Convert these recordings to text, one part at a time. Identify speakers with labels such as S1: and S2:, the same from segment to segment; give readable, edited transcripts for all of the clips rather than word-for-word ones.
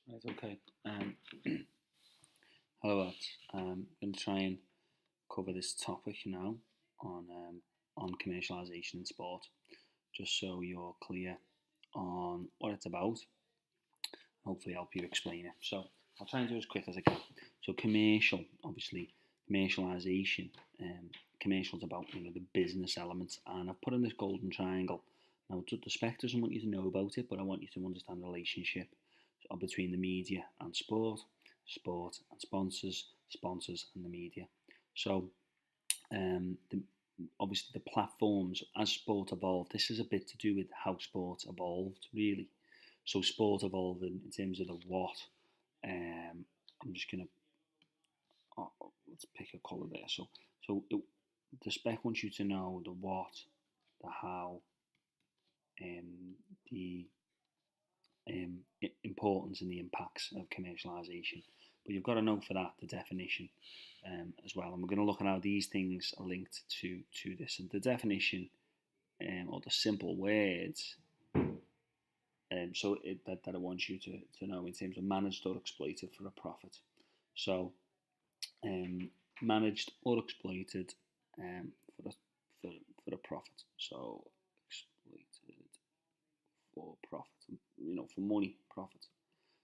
S1: Right, okay. Hello, lads. I'm going to try and cover this topic now on commercialisation in sport, just so you're clear on what it's about. Hopefully, help you explain it. So I'll try and do as quick as I can. So obviously, commercialisation. Commercials about the business elements, and I've put in this golden triangle. Now, the spec doesn't want you to know about it, but I want you to understand the relationship between the media and sport, sport and sponsors, sponsors and the media. So, the, obviously, the platforms as sport evolved. This is a bit to do with how sport evolved, really. So, sport evolved in terms of the what. I'm just gonna let's pick a colour there. The spec wants you to know the what, the how, the importance and the impacts of commercialisation. But you've got to know for that the definition as well. And we're going to look at how these things are linked to this. And the definition, or the simple words, that I want you to know in terms of managed or exploited for a profit. So, managed or exploited for a profit. So, exploited for profit, for money, profit.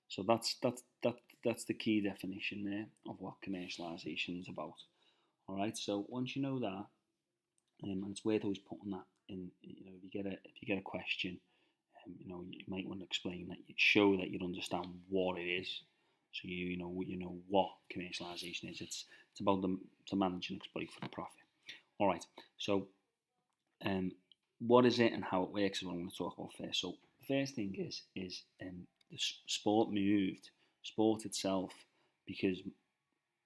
S1: So that's the key definition there of what commercialisation is about. All right. So once you know that, and it's worth always putting that in. If you get a question, you might want to explain that. You show that you understand what it is. So you know what commercialisation is. It's about to manage and exploit for a profit. All right. So, what is it and how it works is what I'm going to talk about first. So the first thing is the sport moved, sport itself, because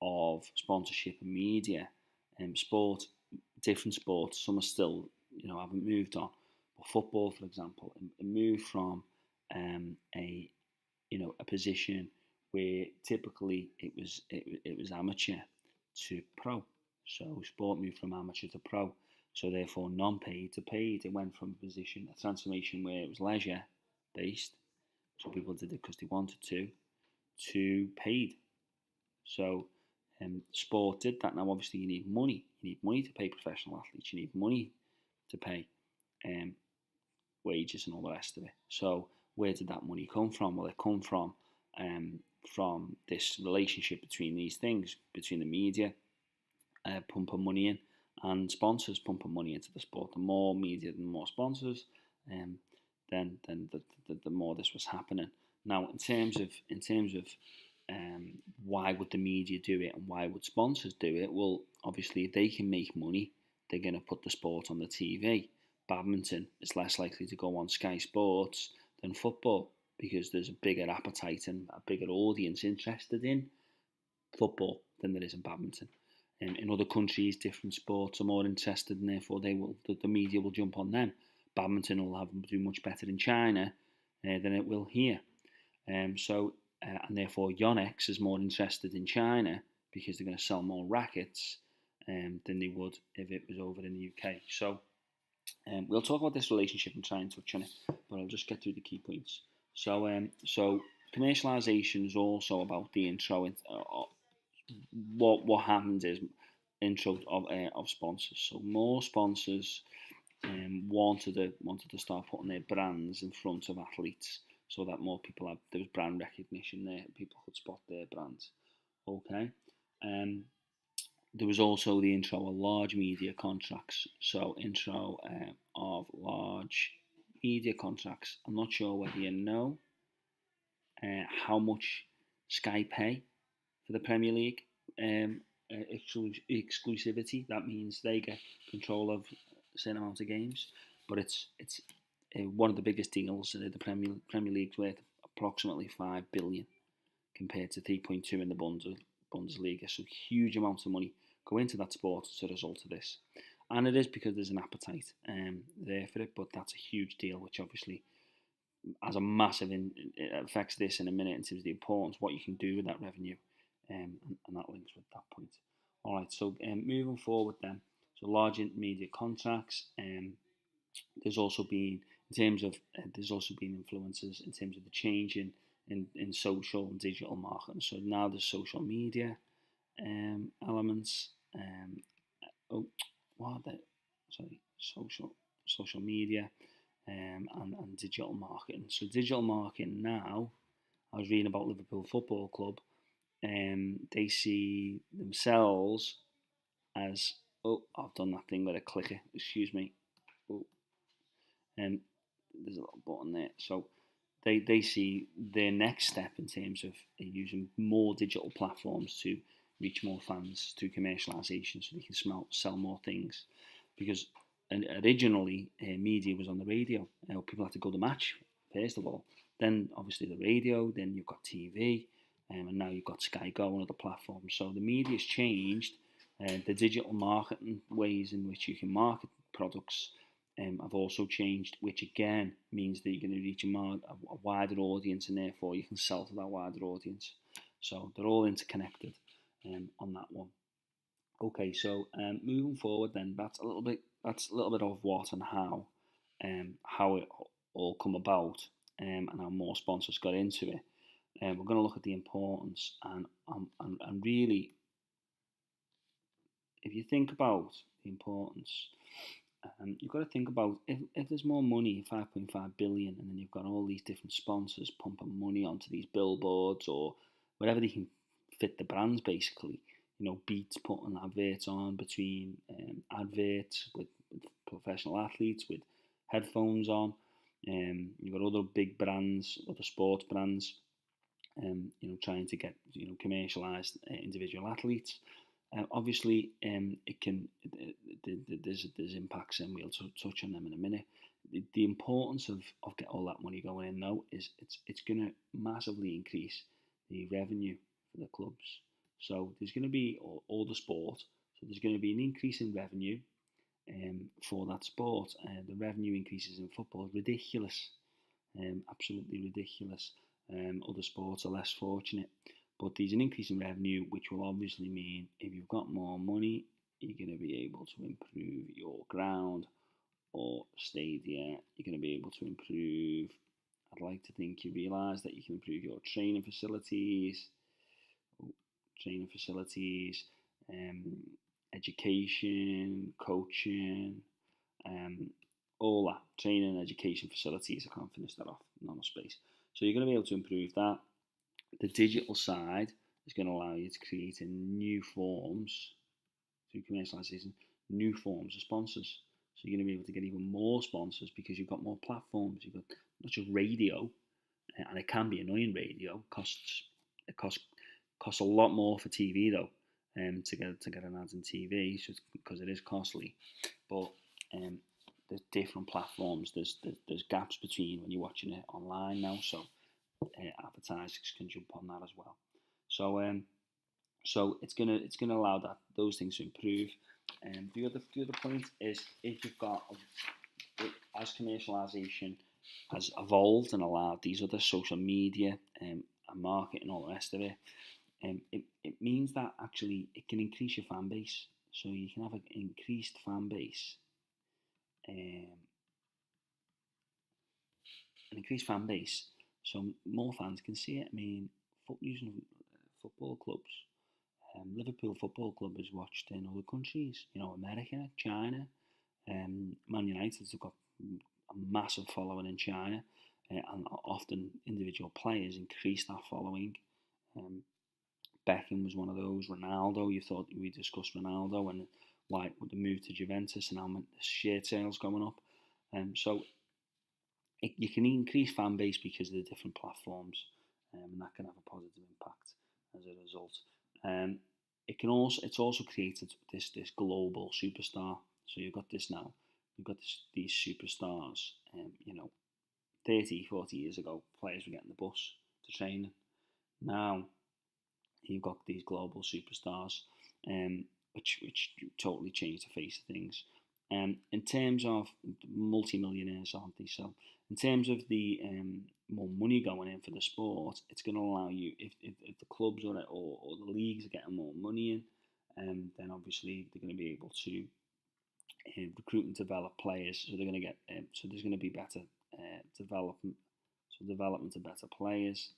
S1: of sponsorship and media. Different sports, some are still haven't moved on. But football, for example, it moved from a position where typically it was amateur to pro. So sport moved from amateur to pro. So therefore, non-paid to paid. It went from a transformation where it was leisure based, so people did it because they wanted to paid. So sport did that. Now, obviously, you need money. You need money to pay professional athletes. You need money to pay wages and all the rest of it. So where did that money come from? Well, it come from this relationship between these things, between the media pumping money in and sponsors pumping money into the sport. The more media, the more sponsors, then the more this was happening. Now, in terms of why would the media do it and why would sponsors do it? Well, obviously, if they can make money, they're going to put the sport on the TV. Badminton is less likely to go on Sky Sports than football because there's a bigger appetite and a bigger audience interested in football than there is in badminton. In other countries, different sports are more interested, and therefore the media will jump on them. Badminton will do much better in China than it will here. And therefore Yonex is more interested in China because they're going to sell more rackets than they would if it was over in the UK. So we'll talk about this relationship and try and touch on it, but I'll just get through the key points. So commercialisation is also about the intro. What happens is intro of sponsors. So more sponsors wanted to start putting their brands in front of athletes, so that more people there was brand recognition there. People could spot their brands. Okay. There was also the intro of large media contracts. So intro of large media contracts. I'm not sure whether you know how much Sky pay for the Premier League exclusivity. That means they get control of a certain amount of games, but it's one of the biggest deals. The Premier League's worth approximately 5 billion compared to 3.2 in the Bundesliga. So huge amounts of money go into that sport as a result of this, and it is because there's an appetite there for it. But that's a huge deal, which obviously has a massive it affects this in a minute in terms of the importance, what you can do with that revenue, and that links with that point. All right, so moving forward then, so large media contracts. There's also been influences in terms of the change in in social and digital marketing. So now there's social media elements. Oh, what are they? Sorry, social media and digital marketing. So digital marketing now, I was reading about Liverpool Football Club, they see themselves as, oh, I've done that thing with a clicker, excuse me. Oh, there's a little button there. So they see their next step in terms of using more digital platforms to reach more fans through commercialisation, so they can sell more things. Because originally media was on the radio. People had to go to the match first of all. Then obviously the radio. Then you've got TV, and now you've got Sky Go and other platforms. So the media's changed. The digital marketing ways in which you can market products have also changed, which again means that you're going to reach a wider audience, and therefore you can sell to that wider audience. So they're all interconnected on that one. Okay, so moving forward, then that's a little bit of what and how it all come about, and how more sponsors got into it. We're going to look at the importance and really, if you think about the importance, you've got to think about if there's more money, 5.5 billion, and then you've got all these different sponsors pumping money onto these billboards or whatever they can fit the brands, basically. Beats putting adverts on between adverts with professional athletes with headphones on. You've got other big brands, other sports brands, trying to get commercialised individual athletes. Obviously, it can. There's impacts, and we'll touch on them in a minute. The importance of get all that money going in, though, is it's going to massively increase the revenue for the clubs. So there's going to be all the sport. So there's going to be an increase in revenue for that sport. The revenue increases in football ridiculous, absolutely ridiculous. Other sports are less fortunate. But there's an increase in revenue, which will obviously mean if you've got more money, you're going to be able to improve your ground or stadia. You're going to be able to improve, I'd like to think you realise that you can improve your training facilities, education, coaching, all that. Training and education facilities, I can't finish that off, not enough space. So you're going to be able to improve that. The digital side is going to allow you to create new forms, through commercialisation, new forms of sponsors. So you're going to be able to get even more sponsors because you've got more platforms. You've got not just radio, and it can be annoying radio. It costs a lot more for TV though, to get an ad in TV, so because it is costly. But there's different platforms. There's gaps between when you're watching it online now. So advertisers can jump on that as well. So it's gonna allow those things to improve. The other point is, if you've got, as commercialisation has evolved and allowed these other social media and marketing and all the rest of it, it means that actually it can increase your fan base. So you can have an increased fan base. So more fans can see it. I mean, using football clubs, Liverpool Football Club is watched in other countries, America, China. Man United have got a massive following in China, and often individual players increase that following. Beckham was one of those. Ronaldo, we discussed Ronaldo and why with the move to Juventus and how the share sales going up. So you can increase fan base because of the different platforms, and that can have a positive impact as a result. It's also created this global superstar. So you've got this now. You've got these superstars. 30, 40 years ago, players were getting the bus to training. Now you've got these global superstars, which totally changed the face of things. In terms of multi-millionaires, aren't they? So in terms of the more money going in for the sport, it's going to allow you, if the clubs or the leagues are getting more money in, then obviously they're going to be able to recruit and develop players. So they're going to get so there's going to be better development of better players.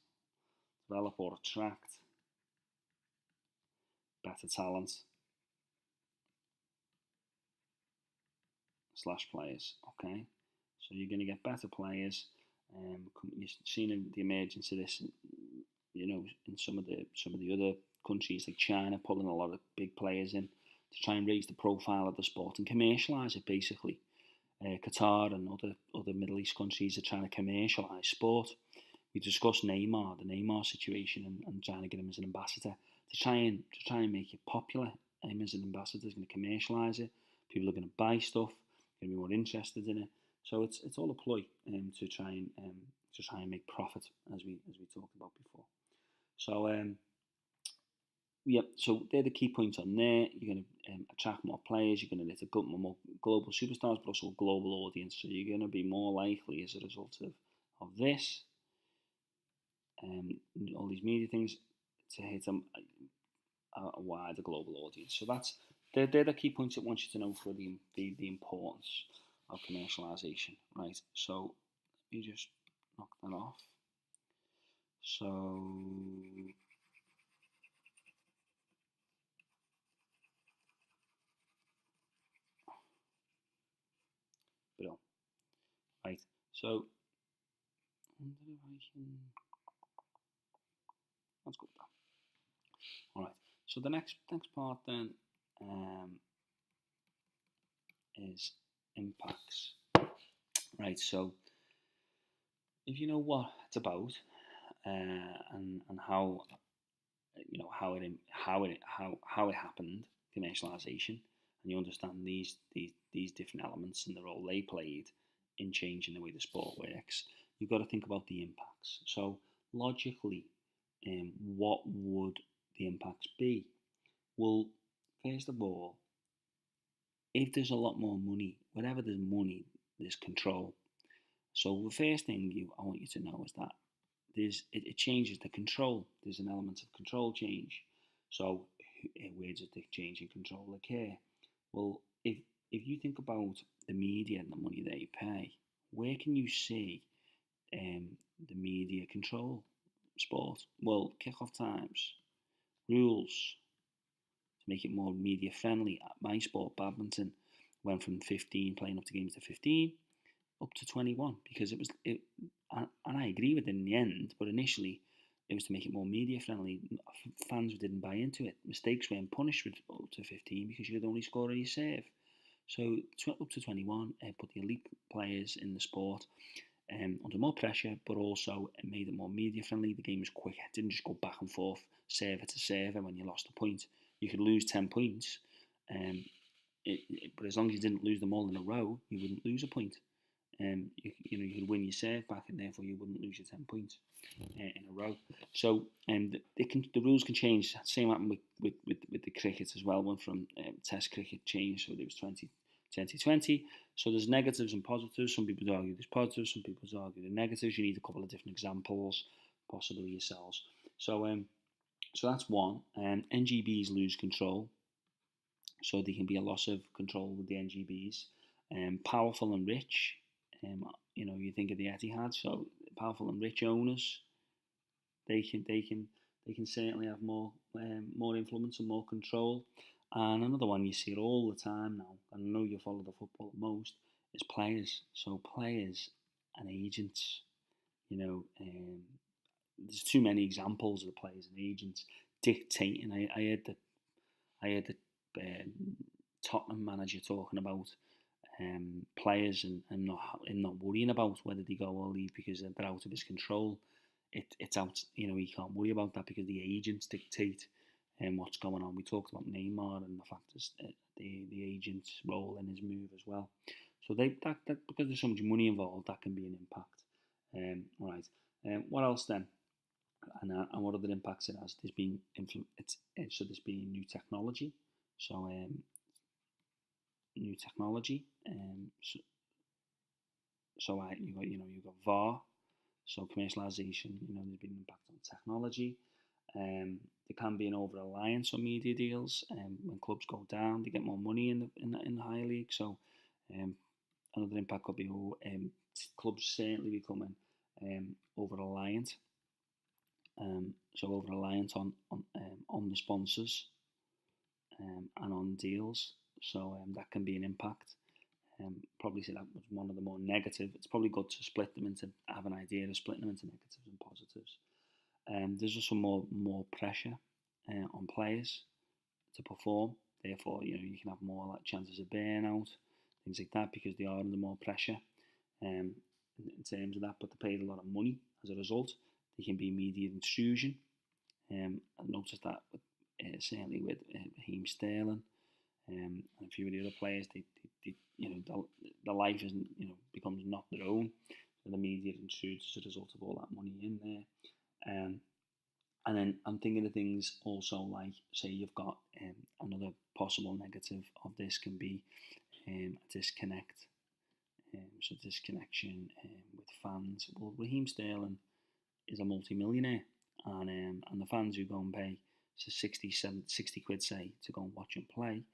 S1: develop or attract better talent slash players. Okay, so you're going to get better players. You've seen the emergence of this, in some of the other countries like China, pulling a lot of big players in to try and raise the profile of the sport and commercialise it. Basically, Qatar and other Middle East countries are trying to commercialise sport. We discussed the Neymar situation, and trying to get him as an ambassador to try and make it popular. Him as an ambassador is going to commercialise it. People are going to buy stuff, going to be more interested in it. So it's all a ploy to try and make profit, as we talked about before. So so they're the key points on there. You're going to attract more players. You're going to get more global superstars, but also a global audience. So you're going to be more likely, as a result of this, all these media things, to hit a wider global audience. So they're the key points that I want you to know for the importance of commercialisation, right? So let me just knock that off. So right. So let's go with that. All right. So the next part then is impacts. Right. So if you know what it's about and how how it happened, commercialisation, and you understand these different elements and the role they played in changing the way the sport works, you've got to think about the impacts. So logically, what would the impacts be? Well, first of all, if there's a lot more money, wherever there's money, there's control. So the first thing I want you to know is that it changes the control. There's an element of control change. So where does the change in control occur? Well, if you think about the media and the money they pay, where can you see the media control sport? Well, kick-off times, rules to make it more media friendly. My sport, badminton, went from 15 playing up to games to 15 up to 21 because and I agree with it in the end, but initially it was to make it more media friendly. Fans didn't buy into it. Mistakes weren't punished with up to 15 because you could only score on your serve. So up to 21, put the elite players in the sport under more pressure, but also it made it more media friendly. The game was quicker. It didn't just go back and forth, server to server when you lost a point. You could lose 10 points, but as long as you didn't lose them all in a row, you wouldn't lose a point. You could win your serve back, and therefore you wouldn't lose your 10 points in a row. So the rules can change. Same happened with the cricket as well. Went from Test cricket changed, so there was 2020. So there's negatives and positives. Some people argue there's positives, some people argue the negatives. You need a couple of different examples, possibly yourselves. So that's one. NGBs lose control, so there can be a loss of control with the NGBs. Powerful and rich. You think of the Etihad, so powerful and rich owners, they can certainly have more influence and more control. And another one you see it all the time now, and I know you follow the football most, is players. So players and agents. There's too many examples of the players and agents dictating. I heard the Tottenham manager talking about players and not worrying about whether they go or leave because they're out of his control. It's out. He can't worry about that because the agents dictate what's going on. We talked about Neymar and the fact that the agent's role in his move as well. So that because there's so much money involved, that can be an impact. Right. What else then? And what other impacts it has? There's been there's been new technology. So new technology. You've got VAR, so commercialisation. There's been an impact on technology. There can be an over reliance on media deals. When clubs go down, they get more money in the higher league. So another impact could be clubs certainly becoming over reliant so over reliant on the sponsors and on deals. So that can be an impact. Probably say that was one of the more negative. It's probably good to split them into, have an idea of splitting them into negatives and positives. There's also more pressure on players to perform. Therefore, you can have more like chances of burnout, things like that, because they are under more pressure in terms of that. But they paid a lot of money as a result. There can be media intrusion. I noticed that certainly with Raheem Sterling and a few of the other players. They the life isn't becomes not their own. So the media intrudes as a result of all that money in there. And then I'm thinking of things also like, say you've got another possible negative of this can be a disconnect. So disconnection with fans. Well, Raheem Sterling is a multi-millionaire, and the fans who go and pay 60 quid, say, to go and watch him play,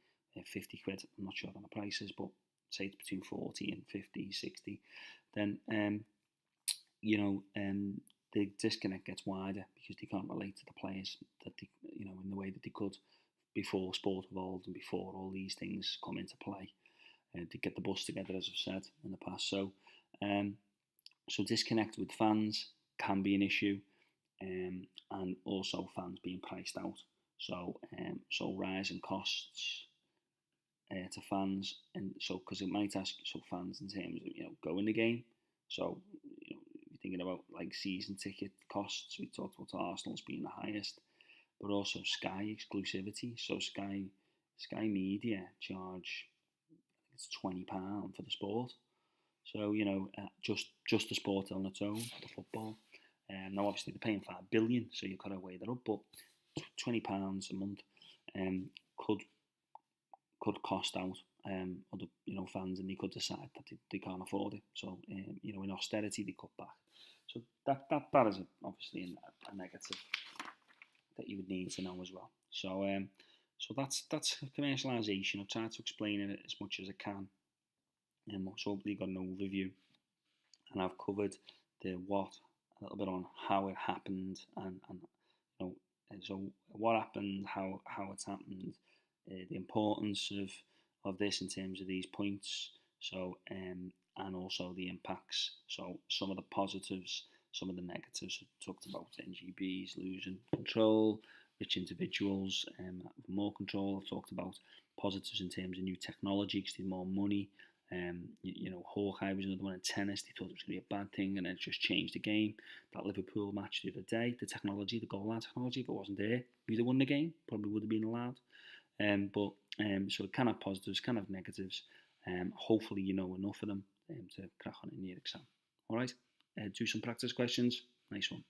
S1: 50 quid, I'm not sure on the prices, but say it's between 40 and 50, 60, then the disconnect gets wider because they can't relate to the players that they, in the way that they could before sport evolved and before all these things come into play. To get the bus together, as I've said in the past. So disconnect with fans can be an issue, and also fans being priced out. So rising costs to fans, and so because it might ask fans in terms of going the game. So you're thinking about like season ticket costs. We talked about Arsenal's being the highest, but also Sky exclusivity. So Sky Media charge, it's £20 for the sport. So just the sport on its own, the football. Now obviously they're paying £5 billion, so you've got to weigh that up. But £20 a month could cost out other fans, and they could decide that they can't afford it. So in austerity they cut back. So that is obviously a negative that you would need to know as well. So that's commercialisation. I've tried to explain it as much as I can. So hopefully you got an overview, and I've covered the what, a little bit on how it happened, and so what happened, how it's happened, the importance of this in terms of these points. So and also the impacts. So some of the positives, some of the negatives. We talked about NGBs losing control, rich individuals have more control. I've talked about positives in terms of new technology because there's more money. Hawkeye was another one in tennis. They thought it was going to be a bad thing, and then it just changed the game. That Liverpool match the other day, the technology, the goal line technology, if it wasn't there, we'd have won the game. Probably would have been allowed. So it can have positives, can have negatives. Hopefully you know enough of them to crack on in your exam. All right, do some practice questions. Nice one.